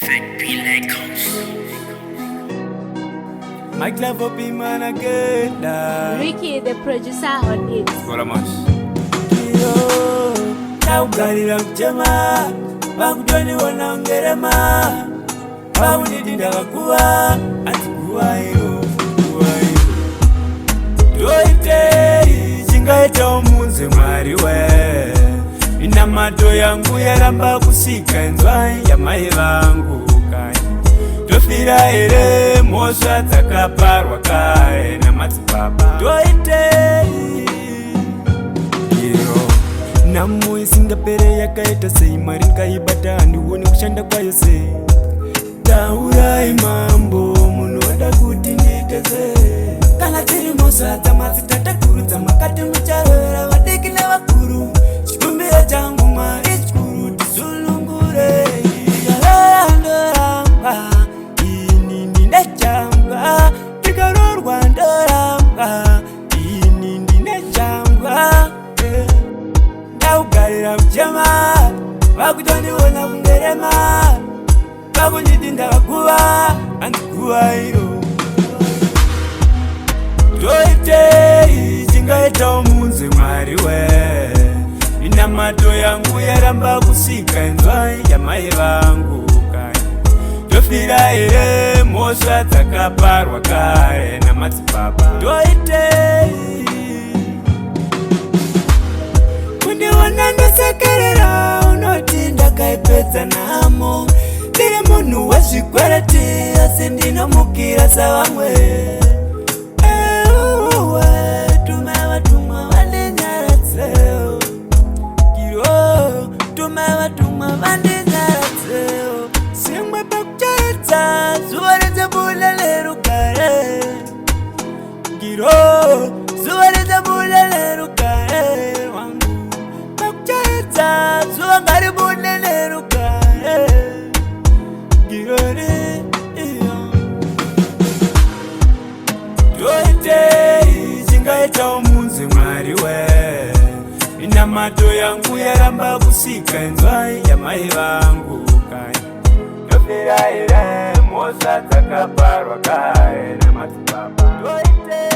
Fatbill My glove for P.Manny Ndoitei. Ricky, the producer on it. Spholamash. Now Galila Jama, Bagdoni Wanangerema, Baudi Dindakua, and Guayo. Ndoitei, Zingaita Munze Mariwe. Inamato yangu yaramba kusika nzwai ya mai vangu kai. Tofira ere mosha takaparwa kai na matipapa. Ndoitei namu isinga pere yakaita sei marinka ibata andiwoni kushanda kwayo sei. Taurai mambo munoda kuti nditeze. Kana tiri mosa tamatitata kurudza makati mucharora vadiki nevakuru. Chikumbiro changu mari chikuru tizulungure. Ndoramba ini ndinechamba tikarorwa ndoramba ini ndinechamba. Ndaugarira kujema vakutoniona kungerema vakundidinda vakuva andikuvairo. Ndoitei chingaita munze mwari we. Inamato yangu yaramba kusika nzwai ya mai vangu kai. Tofira ere mosha takaparwa kare na matipapa. Ndoitei kundiona ndosekerera unoti ndakaipedza namo. Ndiri munhu wezvikwereti asi ndinomukira savamwe. Tume vatumwa vandinyaradzewo. Tume vatumwa vandinyaradzewo. Simwe pakuchaedza zuva redzebulelero kare. Zuva redzebulelero kare wangu. Pakuchaedza zuva ngaribulelero kare. Ndoitei chingaita munze mwari we. Inamato yangu yaramba kusika nzwai ya mai vangu kai. Tofira ere mosha takaparwa kai na matipapa. Ndoitei